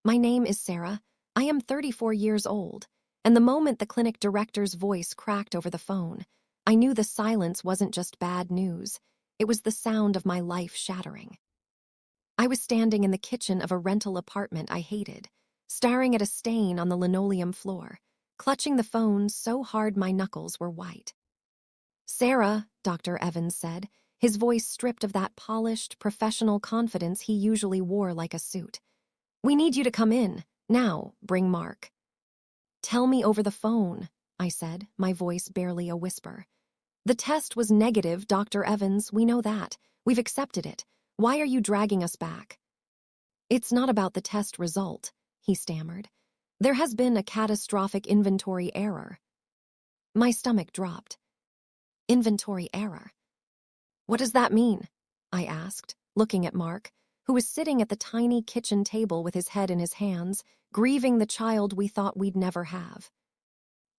My name is Sarah. I am 34 years old. And the moment the clinic director's voice cracked over the phone, I knew the silence wasn't just bad news. It was the sound of my life shattering. I was standing in the kitchen of a rental apartment I hated, staring at a stain on the linoleum floor, clutching the phone so hard my knuckles were white. "Sarah," Dr. Evans said, his voice stripped of that polished, professional confidence he usually wore like a suit. "We need you to come in. Now, bring Mark." "Tell me over the phone," I said, my voice barely a whisper. "The test was negative, Dr. Evans, we know that. We've accepted it. Why are you dragging us back?" "It's not about the test result," he stammered. "There has been a catastrophic inventory error." My stomach dropped. Inventory error. "What does that mean?" I asked, looking at Mark, who was sitting at the tiny kitchen table with his head in his hands, grieving the child we thought we'd never have.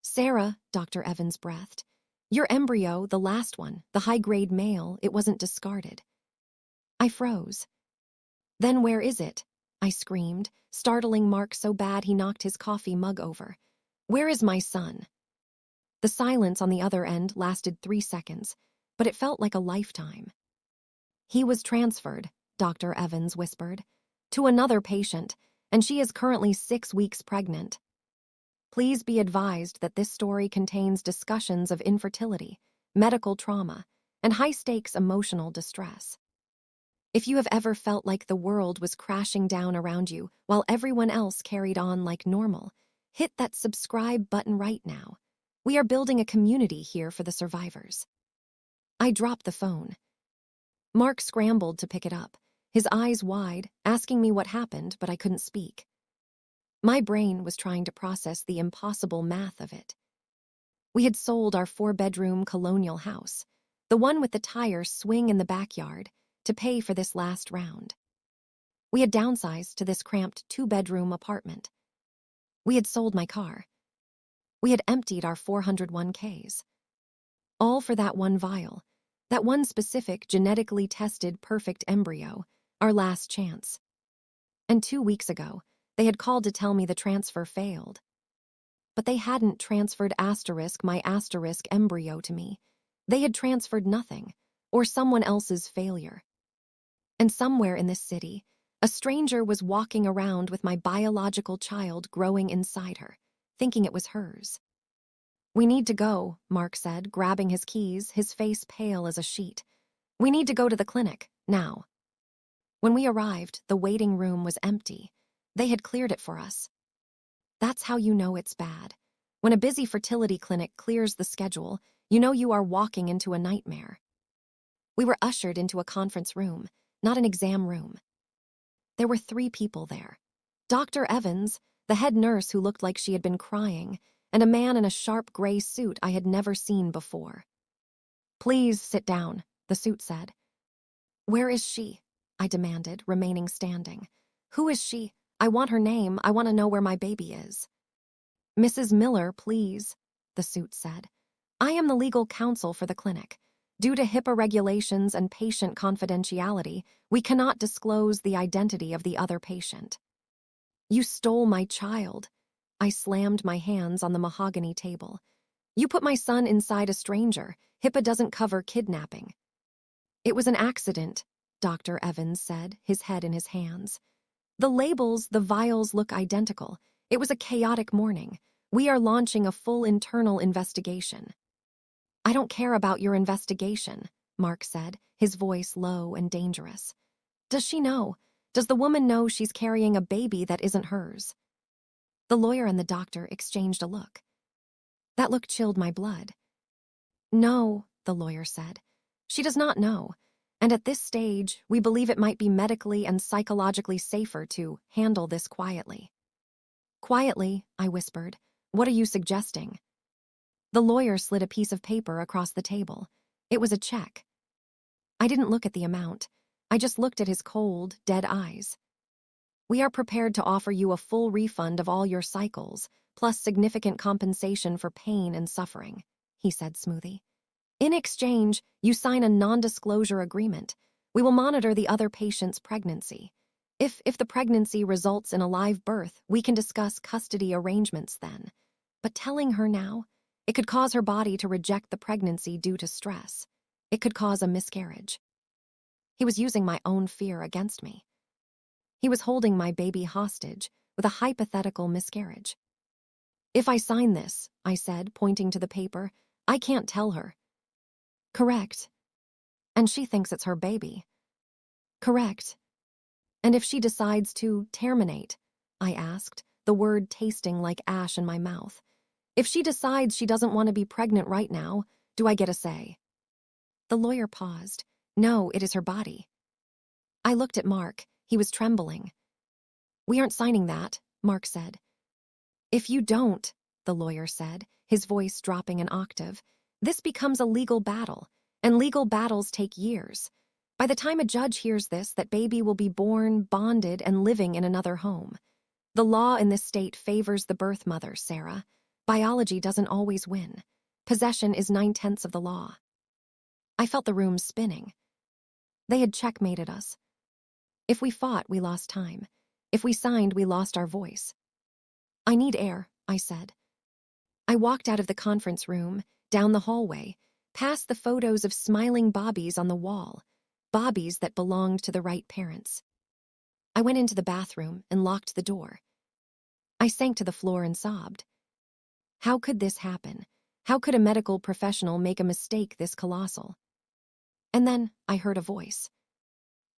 "Sarah," Dr. Evans breathed, "your embryo, the last one, the high-grade male, it wasn't discarded." I froze. "Then where is it?" I screamed, startling Mark so bad he knocked his coffee mug over. "Where is my son?" The silence on the other end lasted 3 seconds, but it felt like a lifetime. "He was transferred," Dr. Evans whispered, "to another patient, and she is currently 6 weeks pregnant. Please be advised that this story contains discussions of infertility, medical trauma, and high-stakes emotional distress. If you have ever felt like the world was crashing down around you while everyone else carried on like normal, hit that subscribe button right now. We are building a community here for the survivors." I dropped the phone. Mark scrambled to pick it up, his eyes wide, asking me what happened, but I couldn't speak. My brain was trying to process the impossible math of it. We had sold our 4-bedroom colonial house, the one with the tire swing in the backyard, to pay for this last round. We had downsized to this cramped 2-bedroom apartment. We had sold my car. We had emptied our 401ks. All for that one vial, that one specific genetically tested perfect embryo, our last chance. And 2 weeks ago, they had called to tell me the transfer failed. But they hadn't transferred my embryo to me. They had transferred nothing, or someone else's failure. And somewhere in this city, a stranger was walking around with my biological child growing inside her, thinking it was hers. "We need to go," Mark said, grabbing his keys, his face pale as a sheet. "We need to go to the clinic, now." When we arrived, the waiting room was empty. They had cleared it for us. That's how you know it's bad. When a busy fertility clinic clears the schedule, you know you are walking into a nightmare. We were ushered into a conference room, not an exam room. There were 3 people there. Dr. Evans, the head nurse who looked like she had been crying, and a man in a sharp gray suit I had never seen before. "Please sit down," the suit said. "Where is she?" I demanded, remaining standing. "Who is she? I want her name. I want to know where my baby is." "Mrs. Miller, please," the suit said. "I am the legal counsel for the clinic. Due to HIPAA regulations and patient confidentiality, we cannot disclose the identity of the other patient." "You stole my child." I slammed my hands on the mahogany table. "You put my son inside a stranger. HIPAA doesn't cover kidnapping." "It was an accident," Dr. Evans said, his head in his hands. "The labels, the vials look identical. It was a chaotic morning. We are launching a full internal investigation." "I don't care about your investigation," Mark said, his voice low and dangerous. "Does she know? Does the woman know she's carrying a baby that isn't hers?" The lawyer and the doctor exchanged a look. That look chilled my blood. "No," the lawyer said. "She does not know. And at this stage, we believe it might be medically and psychologically safer to handle this quietly." "Quietly," I whispered. "What are you suggesting?" The lawyer slid a piece of paper across the table. It was a check. I didn't look at the amount. I just looked at his cold, dead eyes. "We are prepared to offer you a full refund of all your cycles, plus significant compensation for pain and suffering," he said smoothly. "In exchange, you sign a non-disclosure agreement. We will monitor the other patient's pregnancy. If the pregnancy results in a live birth, we can discuss custody arrangements then. But telling her now, it could cause her body to reject the pregnancy due to stress. It could cause a miscarriage. He was using my own fear against me. He was holding my baby hostage with a hypothetical miscarriage. If I sign this, I said, pointing to the paper, I can't tell her. Correct. And she thinks it's her baby. Correct. And if she decides to terminate, I asked, the word tasting like ash in my mouth. If she decides she doesn't want to be pregnant right now, do I get a say? The lawyer paused. No, it is her body. I looked at Mark. He was trembling. We aren't signing that, Mark said. If you don't, the lawyer said, his voice dropping an octave, this becomes a legal battle, and legal battles take years. By the time a judge hears this, that baby will be born, bonded, and living in another home. The law in this state favors the birth mother, Sarah. Biology doesn't always win. Possession is 9/10 of the law. I felt the room spinning. They had checkmated us. If we fought, we lost time. If we signed, we lost our voice. I need air, I said. I walked out of the conference room, down the hallway, past the photos of smiling Bobbies on the wall, Bobbies that belonged to the right parents. I went into the bathroom and locked the door. I sank to the floor and sobbed. How could this happen? How could a medical professional make a mistake this colossal? And then I heard a voice.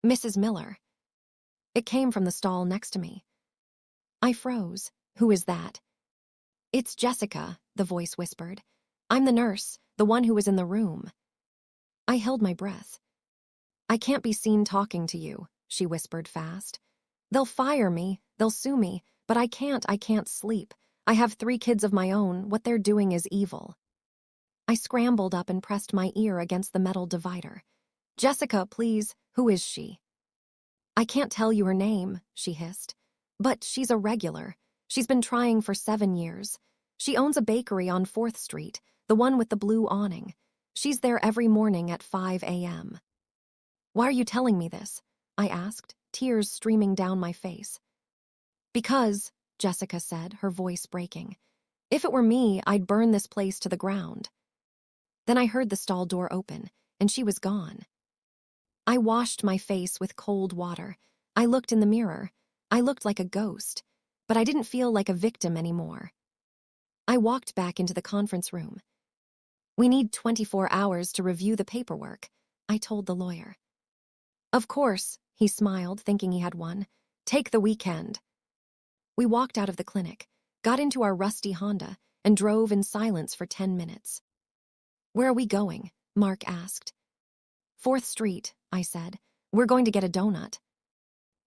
Mrs. Miller. It came from the stall next to me. I froze. Who is that? It's Jessica, the voice whispered. I'm the nurse, the one who was in the room. I held my breath. I can't be seen talking to you, she whispered fast. They'll fire me, they'll sue me, but I can't sleep. I have 3 kids of my own, what they're doing is evil. I scrambled up and pressed my ear against the metal divider. Jessica, please, who is she? I can't tell you her name, she hissed. But she's a regular. She's been trying for 7 years. She owns a bakery on 4th Street, the one with the blue awning. She's there every morning at 5 a.m. Why are you telling me this? I asked, tears streaming down my face. Because, Jessica said, her voice breaking, if it were me, I'd burn this place to the ground. Then I heard the stall door open, and she was gone. I washed my face with cold water. I looked in the mirror. I looked like a ghost, but I didn't feel like a victim anymore. I walked back into the conference room. We need 24 hours to review the paperwork, I told the lawyer. Of course, he smiled, thinking he had won. Take the weekend. We walked out of the clinic, got into our rusty Honda, and drove in silence for 10 minutes. Where are we going? Mark asked. 4th Street, I said. We're going to get a donut.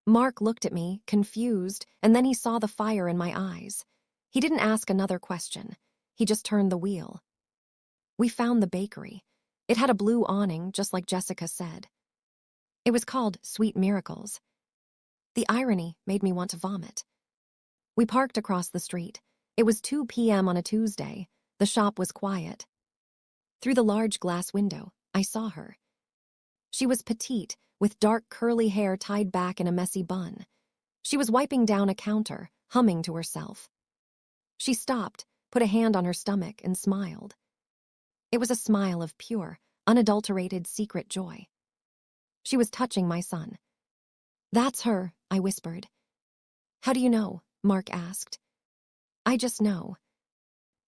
Mark looked at me, confused, and then he saw the fire in my eyes. He didn't ask another question. He just turned the wheel. We found the bakery. It had a blue awning, just like Jessica said. It was called Sweet Miracles. The irony made me want to vomit. We parked across the street. It was 2 p.m. on a Tuesday. The shop was quiet. Through the large glass window, I saw her. She was petite, with dark curly hair tied back in a messy bun. She was wiping down a counter, humming to herself. She stopped, put a hand on her stomach, and smiled. It was a smile of pure, unadulterated secret joy. She was touching my son. That's her, I whispered. How do you know? Mark asked. I just know.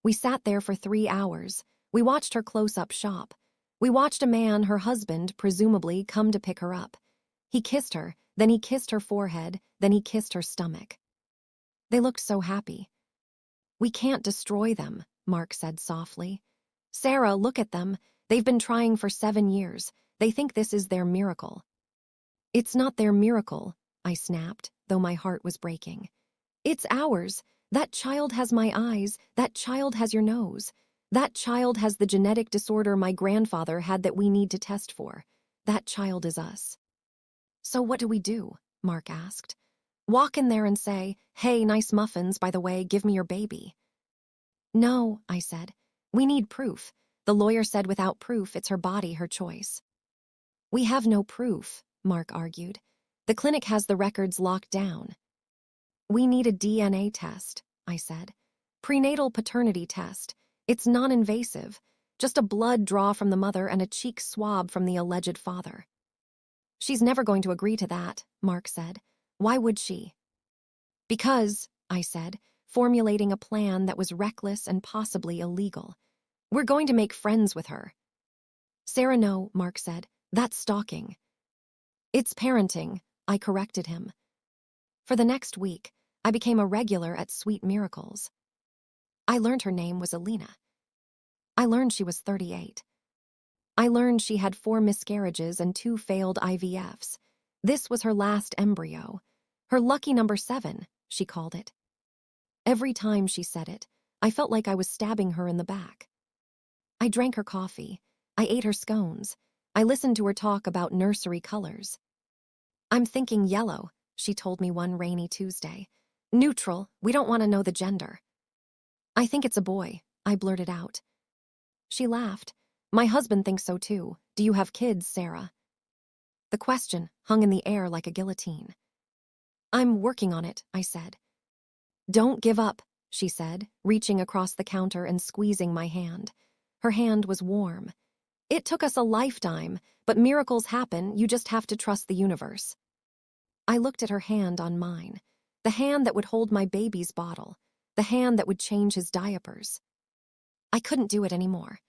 We sat there for 3 hours. We watched her close-up shop. We watched a man, her husband, presumably, come to pick her up. He kissed her, then he kissed her forehead, then he kissed her stomach. They looked so happy. We can't destroy them, Mark said softly. Sarah, look at them. They've been trying for 7 years. They think this is their miracle. It's not their miracle, I snapped, though my heart was breaking. It's ours. That child has my eyes. That child has your nose. That child has the genetic disorder my grandfather had that we need to test for. That child is us. So what do we do? Mark asked. Walk in there and say, hey, nice muffins, by the way, give me your baby. No, I said. We need proof. The lawyer said without proof, it's her body, her choice. We have no proof, Mark argued. The clinic has the records locked down. We need a DNA test, I said. Prenatal paternity test. It's non-invasive. Just a blood draw from the mother and a cheek swab from the alleged father. She's never going to agree to that, Mark said. Why would she? Because, I said, formulating a plan that was reckless and possibly illegal. We're going to make friends with her. Sarah, no, Mark said. That's stalking. It's parenting, I corrected him. For the next week, I became a regular at Sweet Miracles. I learned her name was Alina. I learned she was 38. I learned she had 4 miscarriages and 2 failed IVFs. This was her last embryo. Her lucky number 7, she called it. Every time she said it, I felt like I was stabbing her in the back. I drank her coffee. I ate her scones. I listened to her talk about nursery colors. I'm thinking yellow, she told me one rainy Tuesday. Neutral, we don't want to know the gender. I think it's a boy, I blurted out. She laughed. My husband thinks so too. Do you have kids, Sarah? The question hung in the air like a guillotine. I'm working on it, I said. Don't give up, she said, reaching across the counter and squeezing my hand. Her hand was warm. It took us a lifetime, but miracles happen, you just have to trust the universe. I looked at her hand on mine, the hand that would hold my baby's bottle, the hand that would change his diapers. I couldn't do it anymore.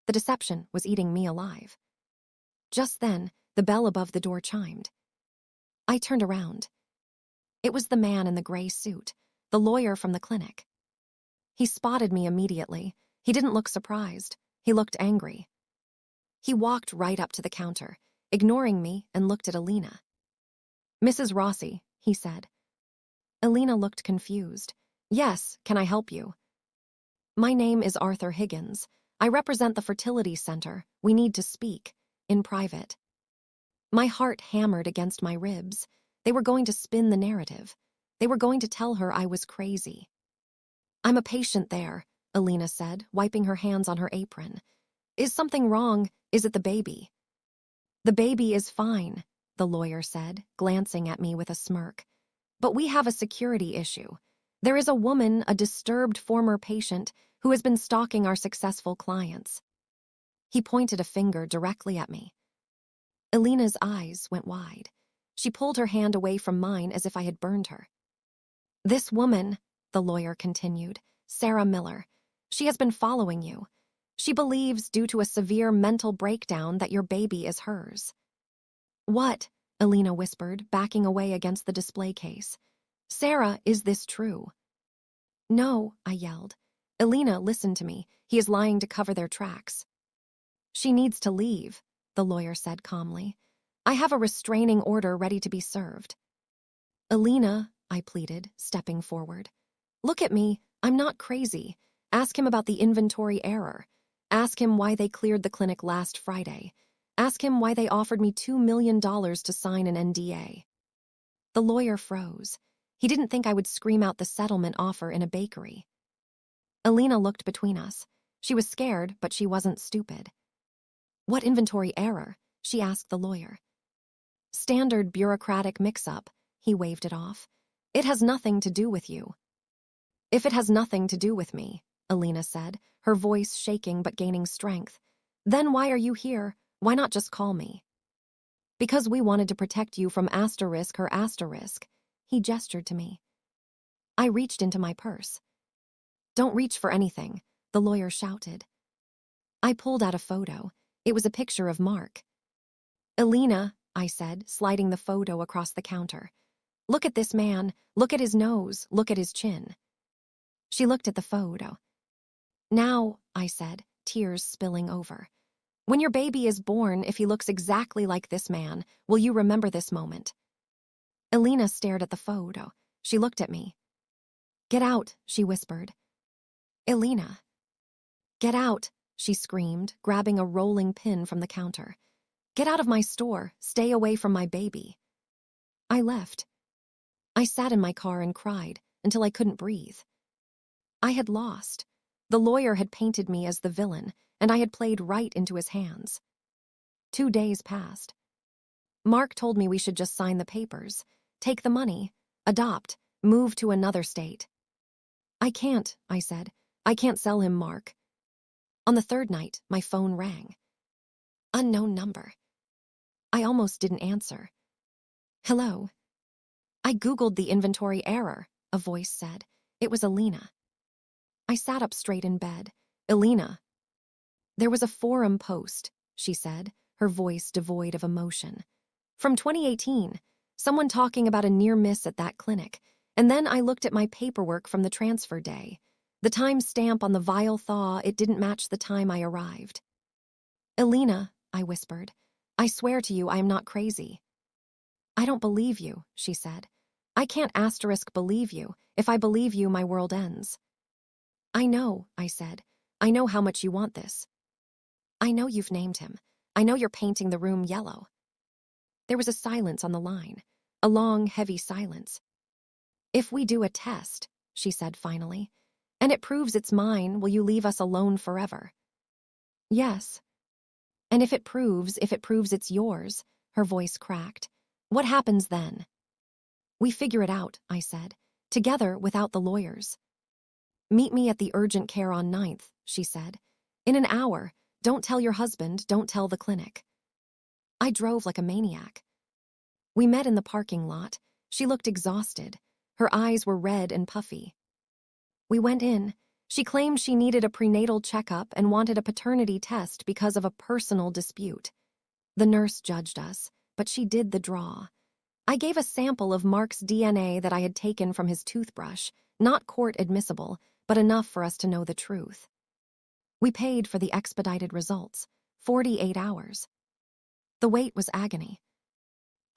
The deception was eating me alive. Just then, the bell above the door chimed. I turned around. It was the man in the gray suit, the lawyer from the clinic. He spotted me immediately. He didn't look surprised. He looked angry. He walked right up to the counter, ignoring me, and looked at Alina. Mrs. Rossi, he said. Alina looked confused. Yes, can I help you? My name is Arthur Higgins. I represent the Fertility Center. We need to speak, in private. My heart hammered against my ribs. They were going to spin the narrative. They were going to tell her I was crazy. I'm a patient there, Alina said, wiping her hands on her apron. Is something wrong? Is it the baby? The baby is fine, the lawyer said, glancing at me with a smirk. But we have a security issue. There is a woman, a disturbed former patient, who has been stalking our successful clients. He pointed a finger directly at me. Alina's eyes went wide. She pulled her hand away from mine as if I had burned her. This woman, the lawyer continued, Sarah Miller, she has been following you. She believes, due to a severe mental breakdown, that your baby is hers. What? Alina whispered, backing away against the display case. Sarah, is this true? No, I yelled. Alina, listen to me. He is lying to cover their tracks. She needs to leave, the lawyer said calmly. I have a restraining order ready to be served. Alina, I pleaded, stepping forward. Look at me. I'm not crazy. Ask him about the inventory error. Ask him why they cleared the clinic last Friday. Ask him why they offered me $2 million to sign an NDA. The lawyer froze. He didn't think I would scream out the settlement offer in a bakery. Alina looked between us. She was scared, but she wasn't stupid. What inventory error? She asked the lawyer. Standard bureaucratic mix-up, he waved it off. It has nothing to do with you. If it has nothing to do with me, Alina said, her voice shaking but gaining strength, then why are you here? Why not just call me? Because we wanted to protect you from asterisk her asterisk, he gestured to me. I reached into my purse. Don't reach for anything, the lawyer shouted. I pulled out a photo. It was a picture of Mark. Alina, I said, sliding the photo across the counter. Look at this man. Look at his nose. Look at his chin. She looked at the photo. Now, I said, tears spilling over. When your baby is born, if he looks exactly like this man, will you remember this moment? Alina stared at the photo. She looked at me. Get out, she whispered. Alina. Get out, she screamed, grabbing a rolling pin from the counter. Get out of my store. Stay away from my baby. I left. I sat in my car and cried until I couldn't breathe. I had lost. The lawyer had painted me as the villain, and I had played right into his hands. 2 days passed. Mark told me we should just sign the papers, take the money, adopt, move to another state. I can't, I said. I can't sell him, Mark. On the third night, my phone rang. Unknown number. I almost didn't answer. Hello. I Googled the inventory error, a voice said. It was Alina. I sat up straight in bed. Alina. There was a forum post, she said, her voice devoid of emotion. From 2018, someone talking about a near miss at that clinic, and then I looked at my paperwork from the transfer day. The time stamp on the vial thaw, it didn't match the time I arrived. Alina, I whispered, I swear to you I am not crazy. I don't believe you, she said. I can't believe you. If I believe you, my world ends. I know, I said. I know how much you want this. I know you've named him. I know you're painting the room yellow. There was a silence on the line, a long, heavy silence. If we do a test, she said finally, and it proves it's mine, will you leave us alone forever? Yes. And if it proves it's yours, her voice cracked, what happens then? We figure it out, I said, together without the lawyers. Meet me at the urgent care on 9th, she said. In an hour, don't tell your husband, don't tell the clinic. I drove like a maniac. We met in the parking lot. She looked exhausted. Her eyes were red and puffy. We went in. She claimed she needed a prenatal checkup and wanted a paternity test because of a personal dispute. The nurse judged us, but she did the draw. I gave a sample of Mark's DNA that I had taken from his toothbrush, not court admissible, but enough for us to know the truth. We paid for the expedited results, 48 hours. The wait was agony.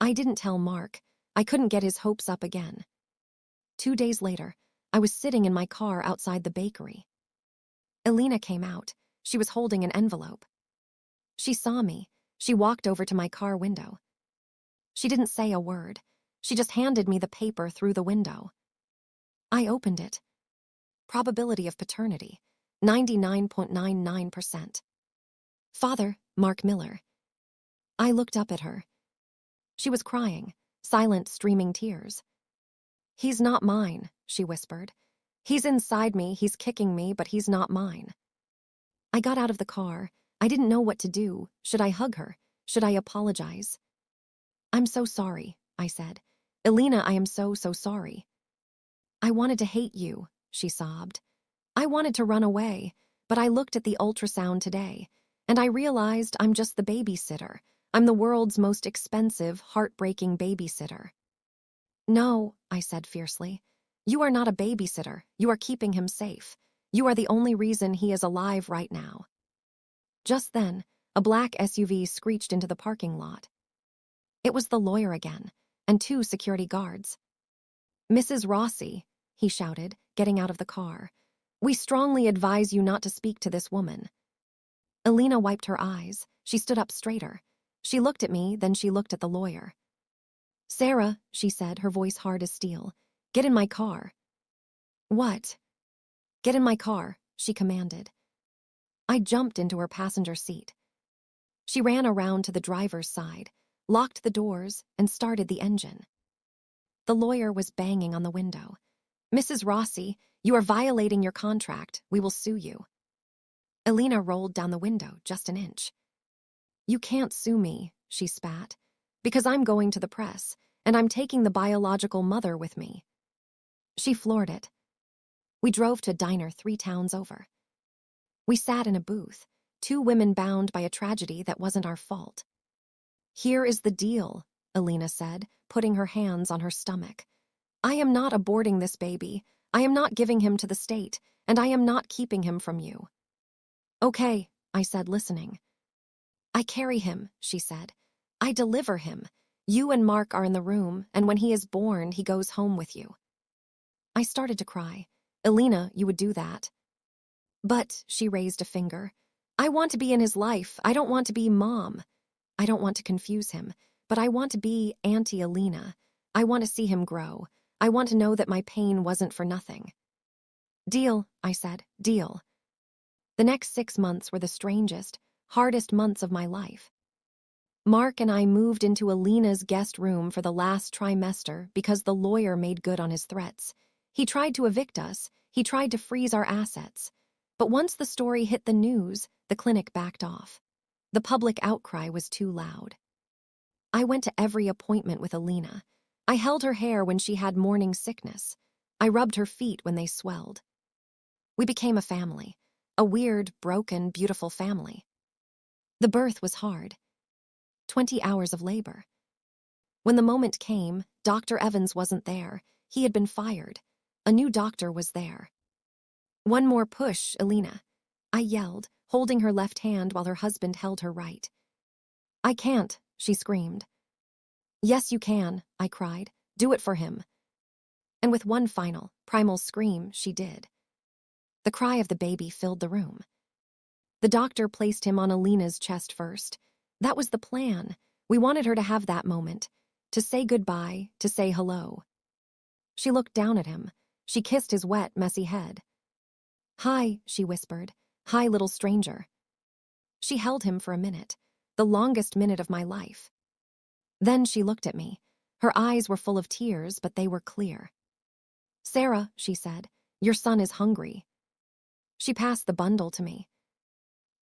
I didn't tell Mark. I couldn't get his hopes up again. 2 days later, I was sitting in my car outside the bakery. Alina came out. She was holding an envelope. She saw me. She walked over to my car window. She didn't say a word. She just handed me the paper through the window. I opened it. Probability of paternity, 99.99%. Father, Mark Miller. I looked up at her. She was crying, silent, streaming tears. He's not mine, she whispered. He's inside me, he's kicking me, but he's not mine. I got out of the car. I didn't know what to do. Should I hug her? Should I apologize? I'm so sorry, I said. Alina, I am so sorry. I wanted to hate you, she sobbed. I wanted to run away, but I looked at the ultrasound today, and I realized I'm just the babysitter. I'm the world's most expensive, heartbreaking babysitter. No, I said fiercely. You are not a babysitter. You are keeping him safe. You are the only reason he is alive right now. Just then, a black SUV screeched into the parking lot. It was the lawyer again, and 2 security guards. Mrs. Rossi, he shouted, getting out of the car. We strongly advise you not to speak to this woman. Alina wiped her eyes. She stood up straighter. She looked at me, then she looked at the lawyer. Sarah, she said, her voice hard as steel. Get in my car. What? Get in my car, she commanded. I jumped into her passenger seat. She ran around to the driver's side, locked the doors, and started the engine. The lawyer was banging on the window. Mrs. Rossi, you are violating your contract. We will sue you. Alina rolled down the window just an inch. You can't sue me, she spat, because I'm going to the press, and I'm taking the biological mother with me. She floored it. We drove to a diner 3 towns over. We sat in a booth, 2 women bound by a tragedy that wasn't our fault. Here is the deal, Alina said, putting her hands on her stomach. I am not aborting this baby. I am not giving him to the state, and I am not keeping him from you. Okay, I said, listening. I carry him, she said. I deliver him. You and Mark are in the room, and when he is born, he goes home with you. I started to cry. Alina, you would do that. But, she raised a finger, I want to be in his life. I don't want to be mom. I don't want to confuse him, but I want to be Auntie Alina. I want to see him grow. I want to know that my pain wasn't for nothing. Deal, I said, deal. The next 6 months were the strangest, hardest months of my life. Mark and I moved into Alina's guest room for the last trimester because the lawyer made good on his threats. He tried to evict us. He tried to freeze our assets. But once the story hit the news, the clinic backed off. The public outcry was too loud. I went to every appointment with Alina. I held her hair when she had morning sickness. I rubbed her feet when they swelled. We became a family. A weird, broken, beautiful family. The birth was hard. 20 hours of labor. When the moment came, Dr. Evans wasn't there. He had been fired. A new doctor was there. "One more push, Alina," I yelled, holding her left hand while her husband held her right. "I can't," she screamed. "Yes, you can," I cried. "Do it for him." And with one final, primal scream, she did. The cry of the baby filled the room. The doctor placed him on Alina's chest first. That was the plan. We wanted her to have that moment, to say goodbye, to say hello. She looked down at him. She kissed his wet, messy head. "Hi," she whispered. "Hi, little stranger." She held him for a minute, the longest minute of my life. Then she looked at me. Her eyes were full of tears, but they were clear. "Sarah," she said, "your son is hungry." She passed the bundle to me.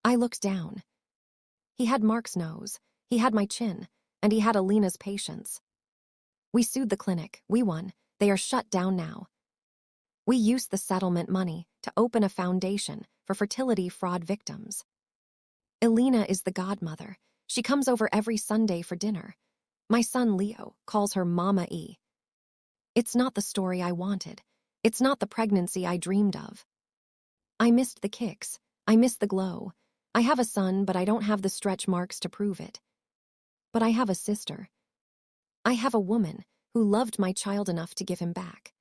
I looked down. He had Mark's nose, he had my chin, and he had Alina's patience. We sued the clinic. We won. They are shut down now. We used the settlement money to open a foundation for fertility fraud victims. Alina is the godmother. She comes over every Sunday for dinner. My son Leo calls her Mama E. It's not the story I wanted. It's not the pregnancy I dreamed of. I missed the kicks. I missed the glow. I have a son, but I don't have the stretch marks to prove it. But I have a sister. I have a woman who loved my child enough to give him back.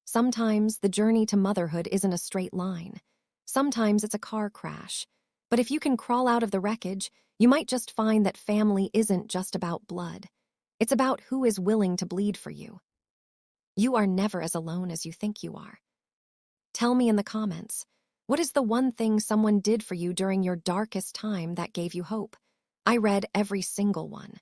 Sometimes the journey to motherhood isn't a straight line. Sometimes it's a car crash. But if you can crawl out of the wreckage, you might just find that family isn't just about blood. It's about who is willing to bleed for you. You are never as alone as you think you are. Tell me in the comments, what is the one thing someone did for you during your darkest time that gave you hope? I read every single one.